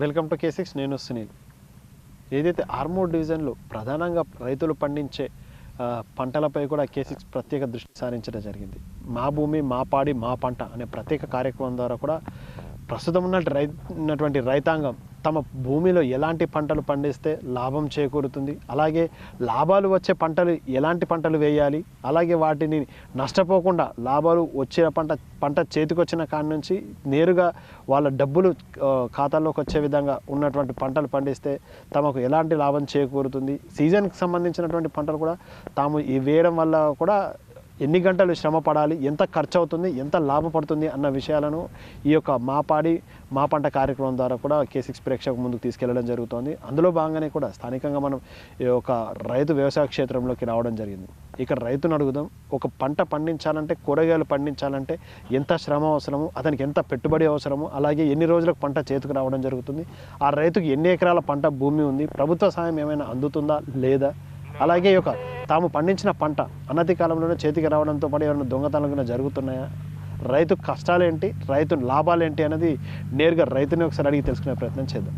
Welcome to K6 నేను సునీల్. ఏదైతే ఆర్మూర్ డివిజన్లో ప్రధానంగా రైతులు పండించే పంటలపై కూడా K6 ప్రత్యేక దృష్టి సారించడం జరిగింది. మా భూమి మా పాడి మా పంట అనే ప్రత్యేక కార్యక్రమం ద్వారా కూడా ప్రస్తుతం ఉన్నటువంటి రైతాంగం తమ భూమిలో ఎలాంటి పంటలు పండిస్తే లాభం చేకూరుతుంది, అలాగే లాభాలు వచ్చే పంటలు ఎలాంటి పంటలు వేయాలి, అలాగే వాటిని నష్టపోకుండా లాభాలు వచ్చే పంట చేతికొచ్చిన కాడి నుంచి నేరుగా వాళ్ళ డబ్బులు ఖాతాల్లోకి వచ్చే విధంగా ఉన్నటువంటి పంటలు పండిస్తే తమకు ఎలాంటి లాభం చేకూరుతుంది, సీజన్కి సంబంధించినటువంటి పంటలు కూడా తాము ఈ వేయడం వల్ల కూడా ఎన్ని గంటలు శ్రమ పడాలి, ఎంత ఖర్చు అవుతుంది, ఎంత లాభపడుతుంది అన్న విషయాలను ఈ యొక్క మా పాడి మా పంట కార్యక్రమం ద్వారా కూడా K6 ప్రేక్షకు ముందుకు తీసుకెళ్లడం జరుగుతుంది. అందులో భాగంగానే కూడా స్థానికంగా మనం ఈ యొక్క రైతు వ్యవసాయ క్షేత్రంలోకి రావడం జరిగింది. ఇక్కడ రైతును అడుగుదాం, ఒక పంట పండించాలంటే, కూరగాయలు పండించాలంటే ఎంత శ్రమ అవసరము, అతనికి ఎంత పెట్టుబడి అవసరము, అలాగే ఎన్ని రోజులకు పంట చేతికి రావడం జరుగుతుంది, ఆ రైతుకు ఎన్ని ఎకరాల పంట భూమి ఉంది, ప్రభుత్వ సాయం ఏమైనా అందుతుందా లేదా, అలాగే ఒక తాము పండించిన పంట అనతి కాలంలోనే చేతికి రావడంతో పాటు ఏమైనా దొంగతనాలు జరుగుతున్నాయా, రైతు కష్టాలేంటి, రైతు లాభాలేంటి అనేది నేరుగా రైతుని ఒకసారి అడిగి తెలుసుకునే ప్రయత్నం చేద్దాం.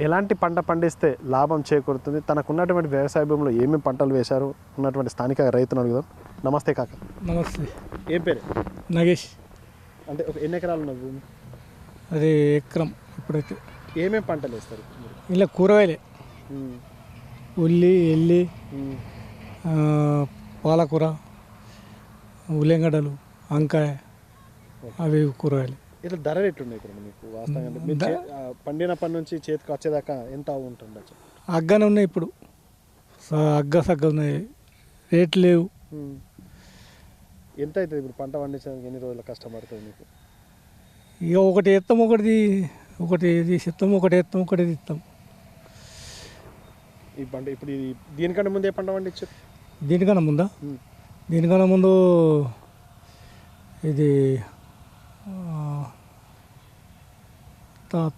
ఎలాంటి పంట పండిస్తే లాభం చేకూరుతుంది, తనకున్నటువంటి వ్యవసాయ భూమిలో ఏమేమి పంటలు వేశారు ఉన్నటువంటి స్థానిక రైతును అడుగుదాం. నమస్తే కాక. నమస్తే. ఏం పేరు? నగేష్. అంటే ఒక ఎన్ని ఎకరాలు ఉన్న భూమి? అది ఎకరం. ఇప్పుడైతే ఏమేమి పంటలు వేస్తారు? ఇలా కూరగాయలే, ఉల్లి, ఎల్లి, పాలకూర, ఉల్లిగడ్డలు, వంకాయ, అవి కూరగాయలు. ఇట్లా ధర ఎట్లున్నాయి ఇక్కడ మీకు వాస్తవంగా? పండిన పని నుంచి చేతికి వచ్చేదాకా ఎంత ఉంటుండొచ్చు? అగ్గనే ఉన్నాయి ఇప్పుడు, సగ్గ ఉన్నాయి, రేట్లు లేవు. ఎంత అవుతుంది ఇప్పుడు పంట పండించడానికి? ఎన్ని రోజుల కష్టం పడుతుంది మీకు? ఇక ఒకటి ఎత్తాం, ఒకటి తీసిస్తాం, ఒకటి ఎత్తాం, ఒకటి తీస్తాం. ఈ పంట ఇప్పుడు దీనికన్నా ముందు ఏ పంట పండించారు? దీనికన్నా ముందు ఇది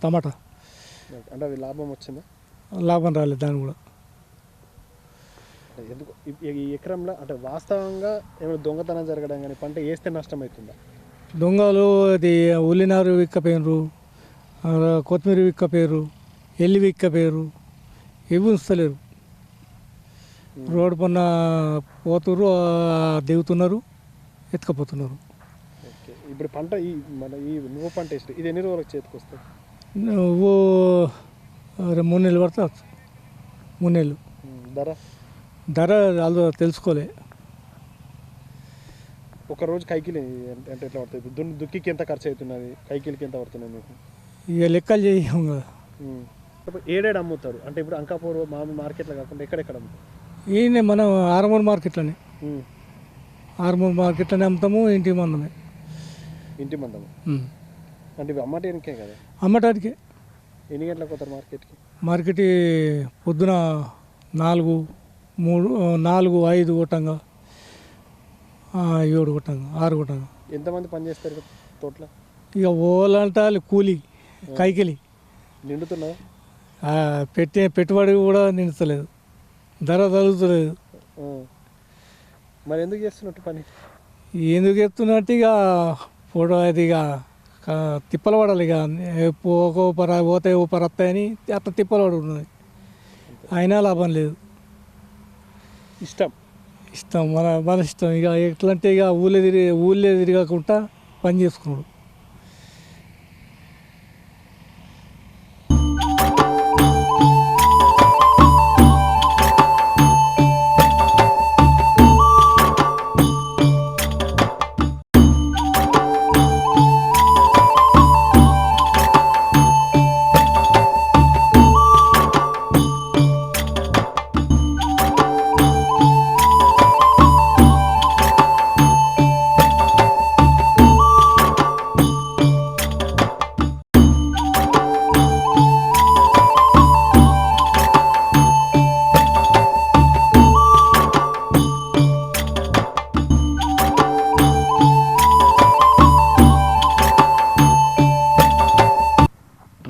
టమాటా. అంటే అది లాభం వచ్చిందా? లాభం రాలేదు దాని కూడా. ఎందుకు ఈ ఎకరంలో అంటే వాస్తవంగా ఏమైనా దొంగతనం జరగడం కానీ పంట వేస్తే నష్టం అవుతుందా? దొంగలు అది ఉల్లినారు విక్కపోయారు, కొత్తిమీర విక్కపోయారు, ఎల్లి విక్కపోయారు, ఇవి ఉంచలేరు. రోడ్డు పన్న పోతున్నారు, దిగుతున్నారు, ఎత్తుకపోతున్నారు. ఇప్పుడు పంట నువ్వు పంట వేసి ఇది ఎన్ని రోజులకు చేతికి వస్తుంది? నువ్వు 3 నెలలు పడుతుంది. 3 నెలలు. ధర వాళ్ళు తెలుసుకోలే. ఒక రోజు కైకిలి అంటే ఎట్లా పడుతుంది? ఇప్పుడు దుక్కికి ఎంత ఖర్చు అవుతున్నది, కైకిలికి ఎంత పడుతున్నాయి మీకు? ఇక లెక్కలు చేయం కదా. ఏడేడు అమ్ముతారు అంటే ఇప్పుడు అంకాపూర్ మామూలు మార్కెట్లో కాకుండా ఎక్కడెక్కడ అమ్ముతారు? ఈయన మనం ఆర్మూర్ మార్కెట్లోనే అమ్ముతాము. ఇంటి మందమే. ఇంటి మందము అంటే ఇవి అమ్మటానికే కదా? అమ్మటానికే. ఎన్ని గంటలకు పోతారు మార్కెట్కి? మార్కెట్ పొద్దున 4, 3, 4, 5 కొట్టంగా, 7 కొట్టంగా, 6 కొట్టంగా. ఎంతమంది పని చేస్తారు తోటలో? ఇక ఓలంటే కూలి, కైకిలి నిండుతున్నావు. పెట్టుబడి కూడా నిండుతలేదు, ధర తగ్గుతలేదు. మరి ఎందుకు చేస్తున్నట్టు పని? ఎందుకు చేస్తున్నట్టు ఇక ఫోటో అది ఇక తిప్పలు పడాలి. ఇక పోతే వస్తాయని అట్లా తిప్పలు పడుతుంది. అయినా లాభం లేదు. ఇష్టం మన ఇష్టం. ఇక ఎట్లా అంటే ఇక ఊళ్ళే తిరగకుండా పని చేసుకున్నాడు.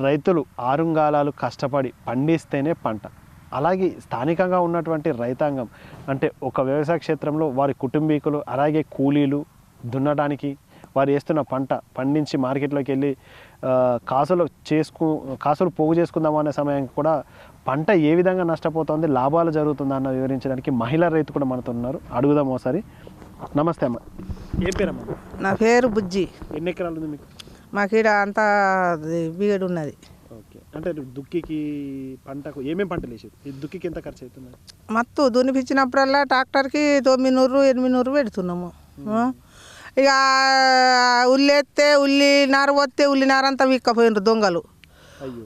రైతులు ఆరుంగాలాలు కష్టపడి పండిస్తేనే పంట. అలాగే స్థానికంగా ఉన్నటువంటి రైతాంగం అంటే ఒక వ్యవసాయ క్షేత్రంలో వారి కుటుంబీకులు అలాగే కూలీలు దున్నడానికి వారు వేస్తున్న పంట పండించి మార్కెట్లోకి వెళ్ళి కాసులు పోగు చేసుకుందామనే సమయానికి కూడా పంట ఏ విధంగా నష్టపోతుంది, లాభాలు జరుగుతుందా అన్న వివరించడానికి మహిళా రైతు కూడా మనతో ఉన్నారు. అడుగుదాం ఒకసారి. నమస్తే అమ్మ, ఏ పేరమ్మా? నా పేరు బుజ్జి. ఎన్ని ఎకరాలు ఉంది మీకు? మాకు ఇక్కడ అంతా బీగడు ఉన్నది. ఓకే, అంటే దుక్కికి పంటకు ఏమేమి పంటలు వేసేది? ఈ దుక్కికి ఎంత ఖర్చు అవుతుంది? మత్తు దున్నిపించినప్పుడల్లా ట్రాక్టర్కి 900-800 పెడుతున్నాము. ఇక ఉల్లేస్తే ఉల్లి నారు పోతే ఉల్లి నారు అంతా వీక్కపోయినరు దొంగలు. అయ్యో,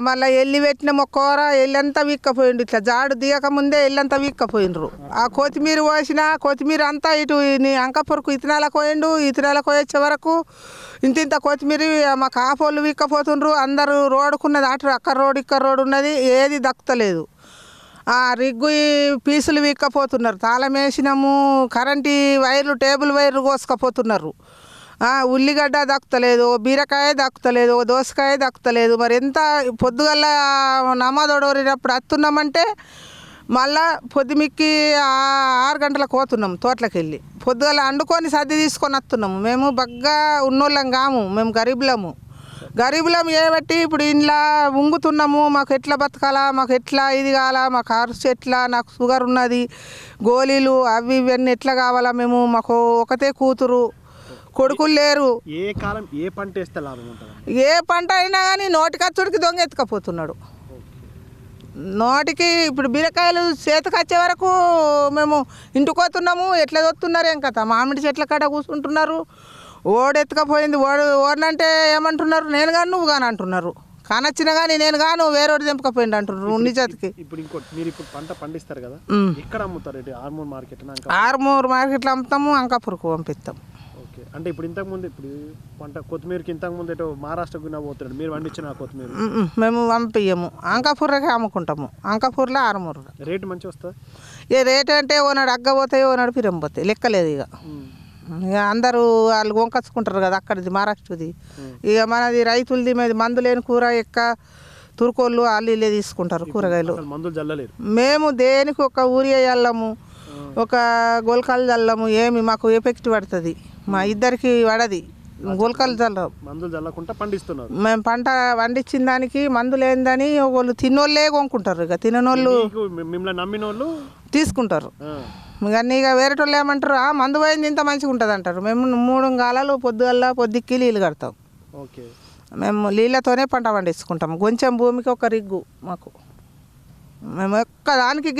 మళ్ళీ ఎల్లి పెట్టిన మొక్కవర ఎల్లంతా వీక్కపోయిండు. ఇట్లా జాడు దిగక ముందే ఎల్లంతా వీక్కపోయినరు. ఆ కొత్తిమీర పోసిన కొత్తిమీర అంతా ఇటు అంకపొరకు ఇతనాలకు పోయిండు. ఇతనాలకు వచ్చే వరకు ఇంత కొత్తిమీర మా కాపోళ్ళు వీక్కపోతుండ్రు. అందరూ రోడ్డుకున్నది అటు అక్కడ రోడ్ ఇక్కడ రోడ్ ఉన్నది, ఏది దక్కుతలేదు. రిగ్గు పీసులు వీక్కపోతున్నారు. తాళం వేసినాము, కరెంటు వైర్లు టేబుల్ వైర్లు కోసుకపోతున్నారు. ఉల్లిగడ్డ దక్కుతలేదు, బీరకాయ దక్కుతలేదు, దోసకాయ దక్కుతలేదు. మరి ఎంత పొద్దుగల నమాదోడోరినప్పుడు వస్తున్నామంటే మళ్ళా పొద్దుమిక్కి 6 గంటలకు పోతున్నాం తోటలకు వెళ్ళి. పొద్దుగల వండుకొని సర్ది తీసుకొని వస్తున్నాము. మేము బగ్గా ఉన్నోళ్ళం కాము, మేము గరీబులం ఏబట్టి ఇప్పుడు ఇంట్లో ఉంగుతున్నాము. మాకు ఎట్లా బతకాలా, మాకు ఎట్లా ఇది కావాలా, మా ఖర్చు ఎట్లా, నాకు షుగర్ ఉన్నది, గోళీలు అవి ఇవన్నీ ఎట్లా కావాలా. మాకు ఒకతే కూతురు, కొడుకులు లేరు. ఏ కాలం ఏ పంట వేస్తే లాభం ఉంటుంది? ఏ పంట అయినా కానీ నోటికచ్చుడికి దొంగ ఎత్తుకపోతున్నాడు. నోటికి ఇప్పుడు బీరకాయలు చేతికి వచ్చే వరకు మేము ఇంటికి పోతున్నాము. ఎట్లా దొత్తున్నారు ఏం కథ, మామిడి చెట్ల కాడ కూర్చుంటున్నారు. ఓడెత్తుకపోయింది, ఓడనంటే ఏమంటున్నారు, నేను కానీ నువ్వు కానీ అంటున్నారు. కానొచ్చినా కానీ నేను కాను వేరేవాడు తెంపకపోయింది అంటున్నారు నిజానికి. ఇప్పుడు ఇంకోటి, మీరు ఇప్పుడు పంట పండిస్తారు కదా, ఎక్కడ అమ్ముతారు? ఆర్మూర్ మార్కెట్? ఆర్మూర్ మార్కెట్లో అమ్ముతాము, అంకాపూర్కు పంపిస్తాం. ఓకే, అంటే ఇప్పుడు ఇంతకుముందు ఇప్పుడు పంట కొత్తిమీరకి ఇంతకుముందు ఎటో మహారాష్ట్రకు పోతున్నాడు, మీరు పండించిన కొత్తిమీర మేము పంపించము, అంకాపూర్లకే అమ్ముకుంటాము. అంకాపూర్లో ఆర్మూర్ రేటు మంచిగా వస్తుంది. ఏ రేటు అంటే ఓనాడు అగ్గపోతాయి, ఓనాడు పిరంపోతాయి, లెక్కలేదు. ఇక అందరూ వాళ్ళు వంకచ్చుకుంటారు కదా అక్కడిది మహారాష్ట్రది. ఇక మనది రైతులది మీద మందు లేని కూర తురుకోళ్ళు వాళ్ళు ఇల్లే తీసుకుంటారు కూరగాయలు. మందులు చల్లలేరు. మేము దేనికి ఒక ఊరి చల్లము, ఒక గోల్కాలు చల్లము. ఏమి మాకు ఎఫెక్ట్ పడుతుంది, మా ఇద్దరికి పడది. గోల్కాలు చల్లము, మందులు చల్లకుండా పండిస్తున్నారు. మేము పంట పండించిన దానికి మందు లేనిదని వాళ్ళు తిన్నోళ్ళే కొనుక్కుంటారు. ఇక తిననోళ్ళు మిమ్మల్ని నమ్మిన వాళ్ళు తీసుకుంటారు. ఇక వేరేటోళ్ళు ఏమంటారు, మందు పోయింది ఇంత మంచిగా ఉంటుంది అంటారు. మేము 3 గాలాలు పొద్దుగల్లా పొద్దుక్కి నీళ్ళు కడతాం. ఓకే, మేము నీళ్ళతోనే పంట పండించుకుంటాం. కొంచెం భూమికి ఒక రిగ్గు మాకు. మేము ఒక్కదానికి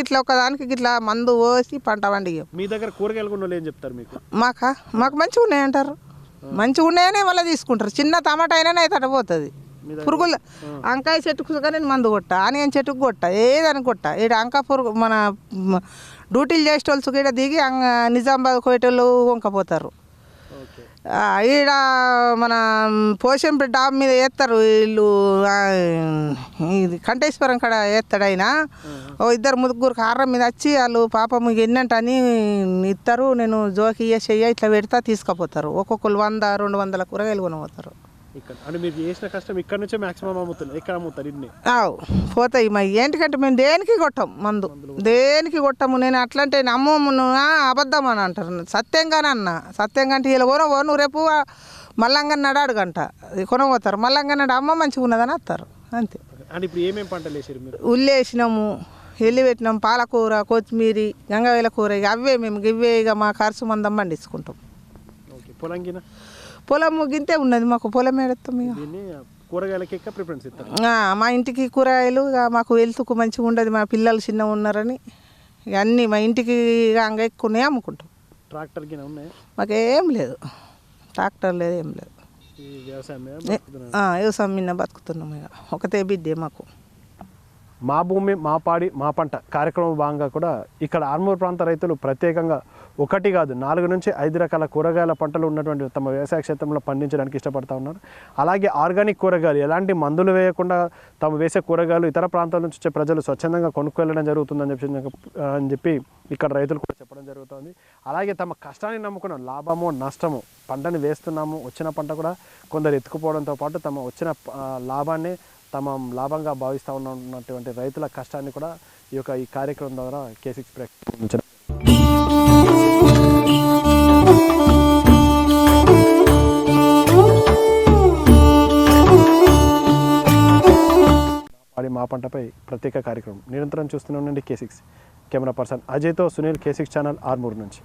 గిట్లా మందు పోసి పంట పండియం. మీ దగ్గర కూరగాయలు కూడా ఏం చెప్తారు మీకు? మాకు మంచిగా ఉన్నాయంటారు. మంచిగా ఉన్నాయనే మళ్ళీ తీసుకుంటారు. చిన్న టమాటా అయినా తడిపోతుంది. పురుగులు వంకాయ చెట్టుకు కానీ మందు కొట్ట, ఆనియన్ చెట్టుకు కొట్ట, ఏదని కొట్ట. ఈడ వంకాయ పురుగు మన డ్యూటీలు చేసేటోళ్ళు ఇక్కడ దిగి నిజామాబాద్ పోయేటోళ్ళు వంకపోతారు. ఈడ మన పోషం డాబ్ మీద వేస్తారు వీళ్ళు. ఇది కంఠేశ్వరం కాడ వేస్తాడు ఆయన. 2-3 కార్రం మీద వచ్చి వాళ్ళు పాపం ఎన్నంట అని ఇస్తారు. నేను జోకి చెయ్య ఇట్లా పెడతా తీసుకుపోతారు. ఒక్కొక్కరు 100-200 కూరగాయలు కొనపోతారు. అంటే మీరు చేసిన కష్టం ఇక్కడ నుంచే మాక్సిమం అమ్ముతారు. ఎక్కడ అమ్ముతారు? ఇన్ని పోతాయి మా. ఏంటికంటే మేము దేనికి కొట్టాం మందు, దేనికి కొట్టము. నేను అట్లంటే నమ్మము, అబద్ధం అని అంటారు. సత్యంగానే అన్న, సత్యంగా అంటే ఇలా కొనవో నువ్వు రేపు మల్లంగన్నాడు అడుగంట కొనబోతారు. మల్లంగన్నాడు అమ్మ మంచిగా ఉన్నదని వస్తారు అంతే. అంటే ఇప్పుడు ఏమేమి పంటలు వేసారు మీరు? ఉల్లి వేసినాము, ఎల్లి పెట్టినాం, పాలకూర, కొత్తిమీర, గంగవేల కూర. ఇక అవే మేము ఇవే ఇక మా ఖర్చు మందం పండించుకుంటాం. పొలం గిన పొలం ముగ్గింతే ఉన్నది మాకు పొలం ఏడతాం ఇక దీన్ని కూరగాయలకి ఎక్కువ ప్రిఫరెన్స్ ఇస్తారు. మా ఇంటికి కూరగాయలు ఇక మాకు వెళ్తుకు మంచిగా ఉండదు, మా పిల్లలు చిన్నగా ఉన్నారని ఇక అన్నీ మా ఇంటికి ఇక అంగ ఎక్కువనే అమ్ముకుంటాం. ట్రాక్టర్ గిన ఉన్నాయి, మాకేం లేదు, ట్రాక్టర్ లేదు, ఏం లేదు. ఈ వ్యవసాయం మీద వ్యవసాయం మీద బతుకుతున్నాం ఇక, ఒకటే బిడ్డే మాకు. మా భూమి మా పాడి మా పంట కార్యక్రమం భాగంగా కూడా ఇక్కడ ఆర్మూర్ ప్రాంత రైతులు ప్రత్యేకంగా ఒకటి కాదు 4 నుంచి 5 రకాల కూరగాయల పంటలు ఉన్నటువంటి తమ వ్యవసాయ క్షేత్రంలో పండించడానికి ఇష్టపడతా ఉన్నారు. అలాగే ఆర్గానిక్ కూరగాయలు ఎలాంటి మందులు వేయకుండా తాము వేసే కూరగాయలు ఇతర ప్రాంతాల నుంచి వచ్చే ప్రజలు స్వచ్ఛందంగా కొనుక్కెళ్ళడం జరుగుతుందని చెప్పి ఇక్కడ రైతులు కూడా చెప్పడం జరుగుతుంది. అలాగే తమ కష్టాన్ని నమ్ముకున్న లాభమో నష్టమో పంటని వేస్తున్నాము, వచ్చిన పంట కూడా కొందరు ఎత్తుకుపోవడంతో పాటు తమ వచ్చిన లాభాన్ని తమ లాభంగా భావిస్తూ ఉన్నటువంటి రైతుల కష్టాన్ని కూడా ఈ కార్యక్రమం ద్వారా K6 ప్రకటించడం. మా పంటపై ప్రత్యేక కార్యక్రమం నిరంతరం చూస్తూనే ఉండండి K6. కెమెరా పర్సన్ అజయ్తో సునీల్, K6 ఛానల్, ఆర్మూర్ నుంచి.